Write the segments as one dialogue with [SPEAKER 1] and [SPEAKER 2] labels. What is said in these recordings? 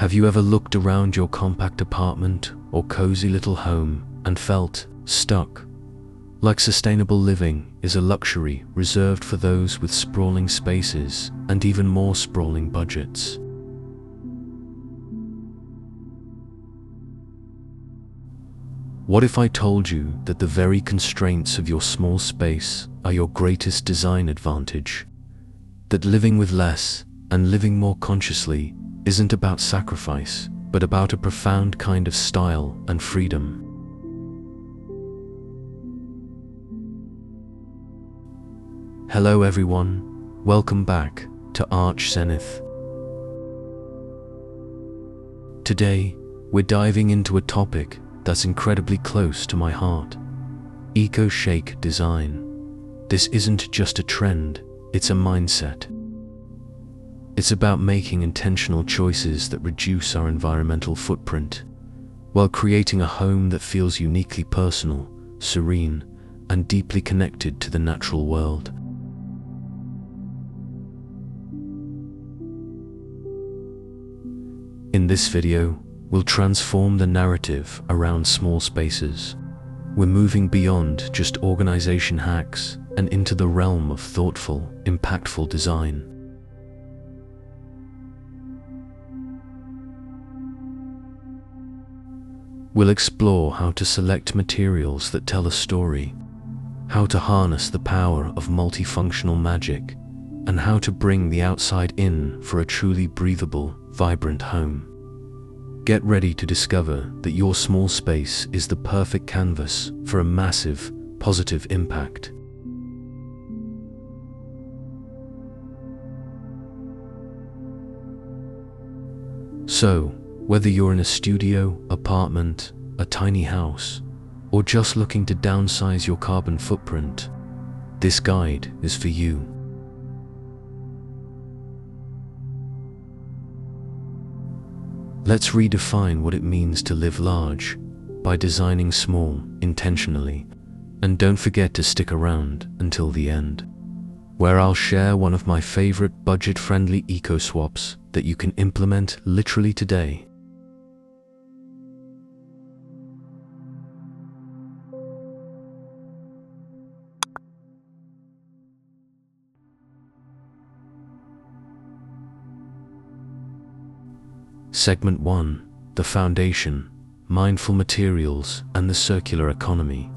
[SPEAKER 1] Have you ever looked around your compact apartment or cozy little home and felt stuck? Like sustainable living is a luxury reserved for those with sprawling spaces and even more sprawling budgets. What if I told you that the very constraints of your small space are your greatest design advantage? That living with less and living more consciously isn't about sacrifice, but about a profound kind of style and freedom. Hello everyone, welcome back to Arch Zenith. Today, we're diving into a topic that's incredibly close to my heart: Eco-Chic design. This isn't just a trend, it's a mindset. It's about making intentional choices that reduce our environmental footprint, while creating a home that feels uniquely personal, serene, and deeply connected to the natural world. In this video, we'll transform the narrative around small spaces. We're moving beyond just organization hacks and into the realm of thoughtful, impactful design. We'll explore how to select materials that tell a story, how to harness the power of multifunctional magic, and how to bring the outside in for a truly breathable, vibrant home. Get ready to discover that your small space is the perfect canvas for a massive, positive impact. So, whether you're in a studio, apartment, a tiny house, or just looking to downsize your carbon footprint, this guide is for you. Let's redefine what it means to live large by designing small intentionally. And don't forget to stick around until the end, where I'll share one of my favorite budget-friendly eco-swaps that you can implement literally today. Segment 1: The Foundation, Mindful Materials and the Circular Economy.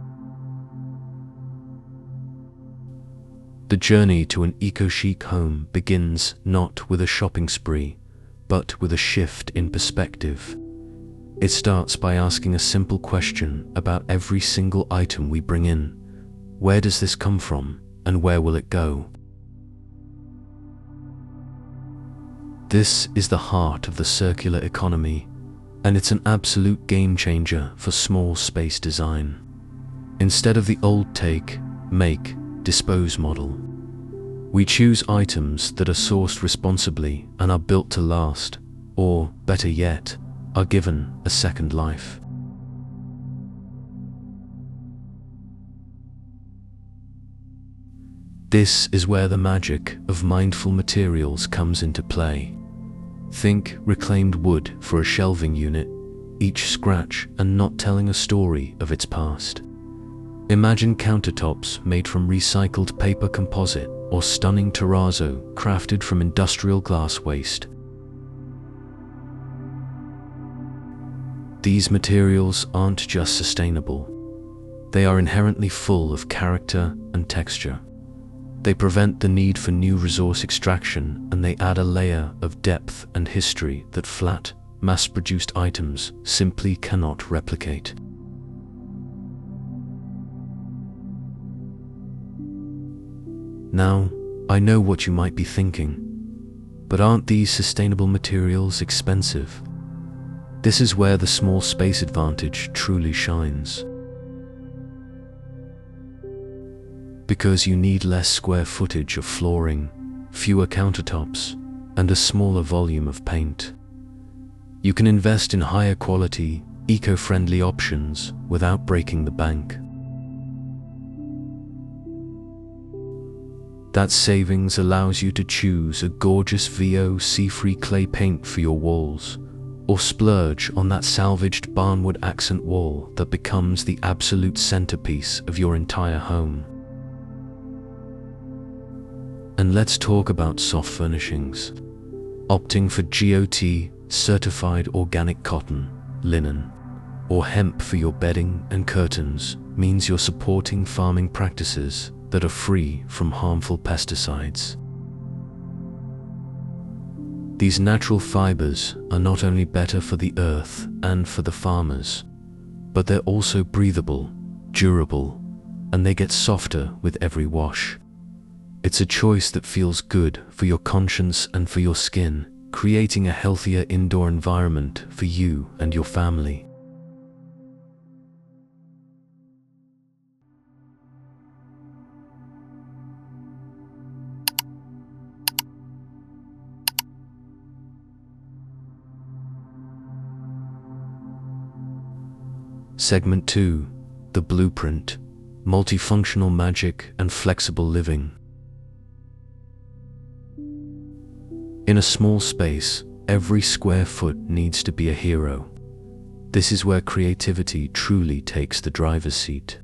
[SPEAKER 1] The journey to an eco-chic home begins not with a shopping spree, but with a shift in perspective. It starts by asking a simple question about every single item we bring in. Where does this come from, and where will it go? This is the heart of the circular economy, and it's an absolute game changer for small space design. Instead of the old take, make, dispose model, we choose items that are sourced responsibly and are built to last, or, better yet, are given a second life. This is where the magic of mindful materials comes into play. Think reclaimed wood for a shelving unit, each scratch and knot telling a story of its past. Imagine countertops made from recycled paper composite or stunning terrazzo crafted from industrial glass waste. These materials aren't just sustainable, they are inherently full of character and texture. They prevent the need for new resource extraction, and they add a layer of depth and history that flat, mass-produced items simply cannot replicate. Now, I know what you might be thinking, but aren't these sustainable materials expensive? This is where the small space advantage truly shines. Because you need less square footage of flooring, fewer countertops, and a smaller volume of paint. You can invest in higher quality, eco-friendly options without breaking the bank. That savings allows you to choose a gorgeous VOC-free clay paint for your walls, or splurge on that salvaged barnwood accent wall that becomes the absolute centerpiece of your entire home. And let's talk about soft furnishings. Opting for GOT certified organic cotton, linen, or hemp for your bedding and curtains means you're supporting farming practices that are free from harmful pesticides. These natural fibers are not only better for the earth and for the farmers, but they're also breathable, durable, and they get softer with every wash. It's a choice that feels good for your conscience and for your skin, creating a healthier indoor environment for you and your family. Segment 2. The Blueprint: Multifunctional Magic and Flexible Living. In a small space, every square foot needs to be a hero. This is where creativity truly takes the driver's seat.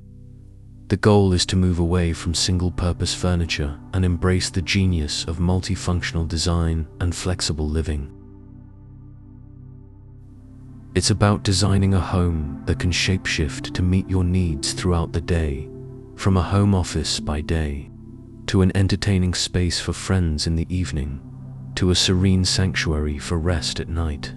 [SPEAKER 1] The goal is to move away from single-purpose furniture and embrace the genius of multifunctional design and flexible living. It's about designing a home that can shapeshift to meet your needs throughout the day, from a home office by day, to an entertaining space for friends in the evening, to a serene sanctuary for rest at night.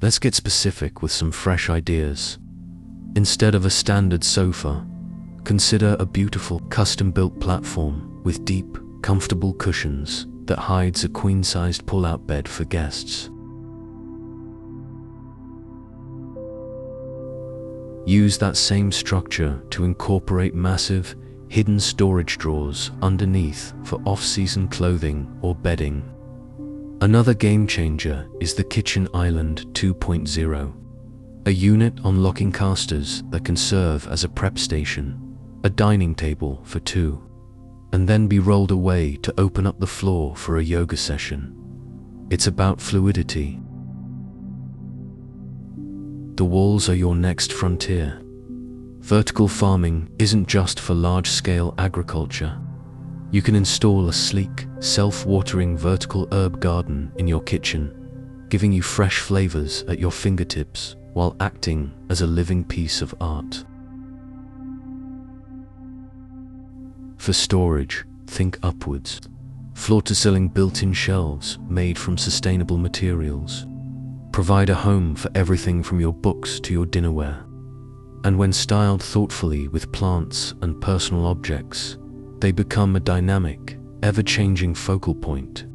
[SPEAKER 1] Let's get specific with some fresh ideas. Instead of a standard sofa, consider a beautiful custom-built platform with deep, comfortable cushions that hides a queen-sized pull-out bed for guests. Use that same structure to incorporate massive, hidden storage drawers underneath for off-season clothing or bedding. Another game changer is the Kitchen Island 2.0, a unit on locking casters that can serve as a prep station, a dining table for two, and then be rolled away to open up the floor for a yoga session. It's about fluidity. The walls are your next frontier. Vertical farming isn't just for large-scale agriculture. You can install a sleek, self-watering vertical herb garden in your kitchen, giving you fresh flavors at your fingertips while acting as a living piece of art. For storage, think upwards. Floor-to-ceiling built-in shelves made from sustainable materials provide a home for everything from your books to your dinnerware. And when styled thoughtfully with plants and personal objects, they become a dynamic, ever-changing focal point.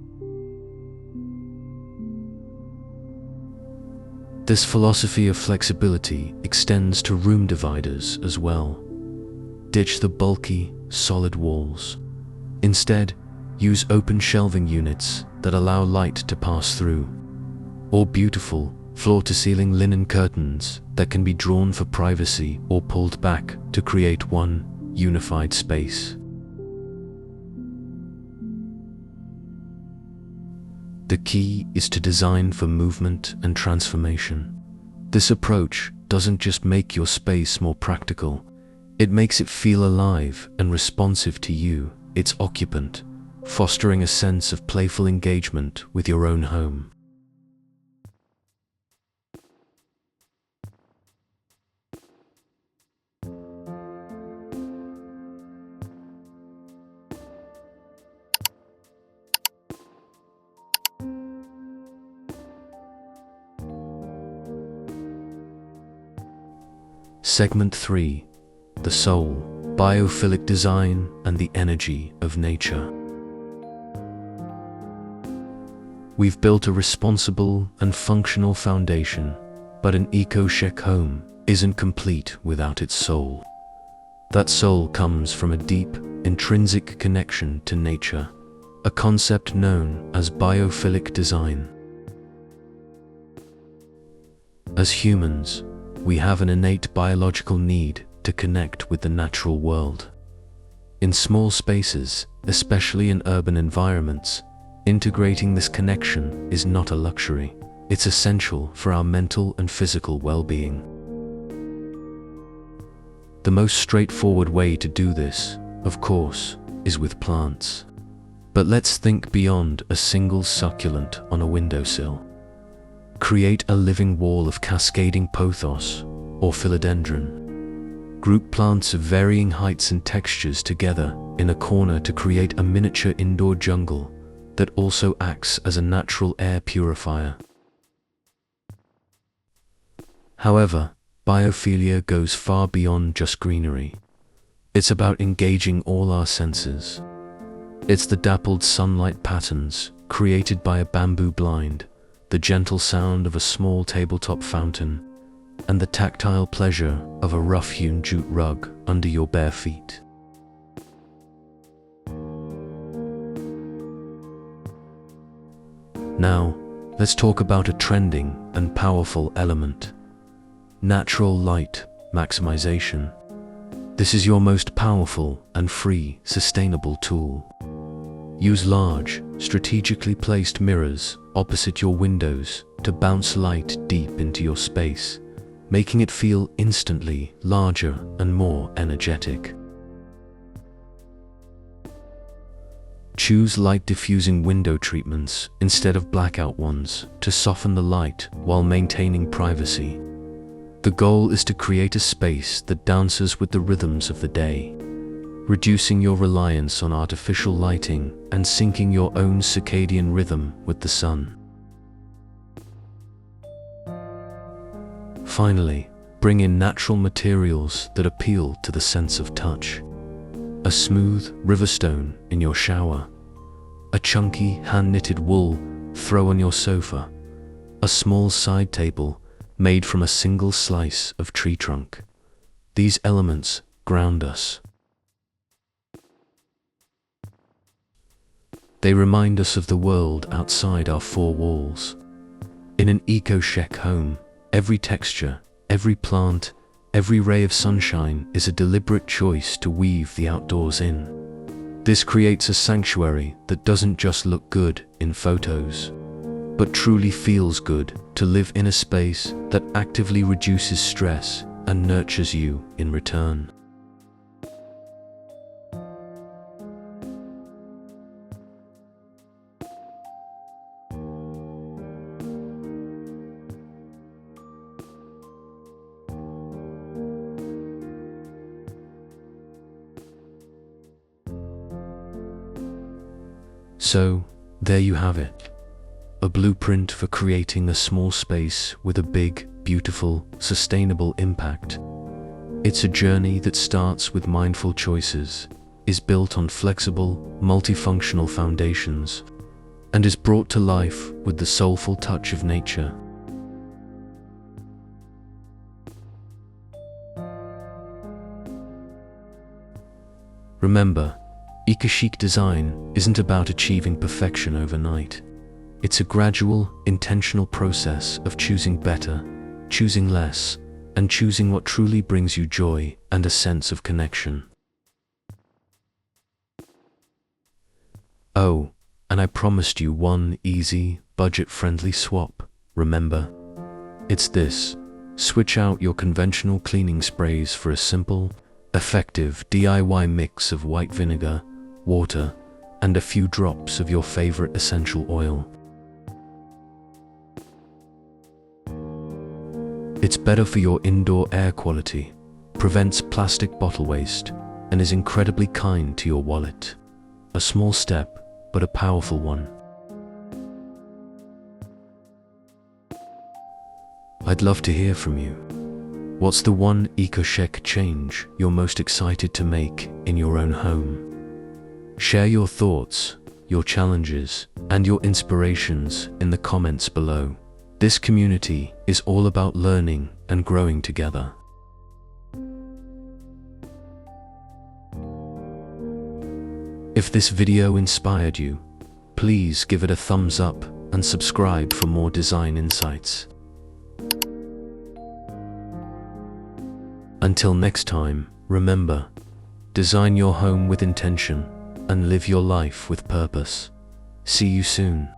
[SPEAKER 1] This philosophy of flexibility extends to room dividers as well. Ditch the bulky, solid walls. Instead, use open shelving units that allow light to pass through, or beautiful, floor-to-ceiling linen curtains that can be drawn for privacy or pulled back to create one unified space. The key is to design for movement and transformation. This approach doesn't just make your space more practical, it makes it feel alive and responsive to you, its occupant, fostering a sense of playful engagement with your own home. Segment 3. The Soul: Biophilic Design and the Energy of Nature. We've built a responsible and functional foundation, but an Eco-Chic home isn't complete without its soul. That soul comes from a deep, intrinsic connection to nature, a concept known as biophilic design. As humans, we have an innate biological need to connect with the natural world. In small spaces, especially in urban environments, Integrating this connection is not a luxury. It's essential for our mental and physical well-being. The most straightforward way to do this, of course, is with plants. But let's think beyond a single succulent on a windowsill. Create a living wall of cascading pothos or philodendron. Group plants of varying heights and textures together in a corner to create a miniature indoor jungle that also acts as a natural air purifier. However, biophilia goes far beyond just greenery. It's about engaging all our senses. It's the dappled sunlight patterns created by a bamboo blind, the gentle sound of a small tabletop fountain, and the tactile pleasure of a rough-hewn jute rug under your bare feet. Now, let's talk about a trending and powerful element: natural light maximization. This is your most powerful and free, sustainable tool. Use large, strategically placed mirrors opposite your windows to bounce light deep into your space, making it feel instantly larger and more energetic. Choose light-diffusing window treatments instead of blackout ones to soften the light while maintaining privacy. The goal is to create a space that dances with the rhythms of the day, reducing your reliance on artificial lighting and syncing your own circadian rhythm with the sun. Finally, bring in natural materials that appeal to the sense of touch. A smooth riverstone in your shower, a chunky hand-knitted wool throw on your sofa, a small side table made from a single slice of tree trunk. These elements ground us. They remind us of the world outside our four walls. In an Eco-Chic home, every texture, every plant, every ray of sunshine is a deliberate choice to weave the outdoors in. This creates a sanctuary that doesn't just look good in photos, but truly feels good to live in a space that actively reduces stress and nurtures you in return. So, there you have it. A blueprint for creating a small space with a big, beautiful, sustainable impact. It's a journey that starts with mindful choices, is built on flexible, multifunctional foundations, and is brought to life with the soulful touch of nature. Remember, Eco-Chic design isn't about achieving perfection overnight. It's a gradual, intentional process of choosing better, choosing less, and choosing what truly brings you joy and a sense of connection. Oh, and I promised you one easy, budget-friendly swap, remember? It's this: switch out your conventional cleaning sprays for a simple, effective DIY mix of white vinegar, water, and a few drops of your favorite essential oil. It's better for your indoor air quality, prevents plastic bottle waste, and is incredibly kind to your wallet. A small step, but a powerful one. I'd love to hear from you. What's the one Eco-Chic change you're most excited to make in your own home? Share your thoughts, your challenges, and your inspirations in the comments below. This community is all about learning and growing together. If this video inspired you, please give it a thumbs up and subscribe for more design insights. Until next time, remember, design your home with intention and live your life with purpose. See you soon.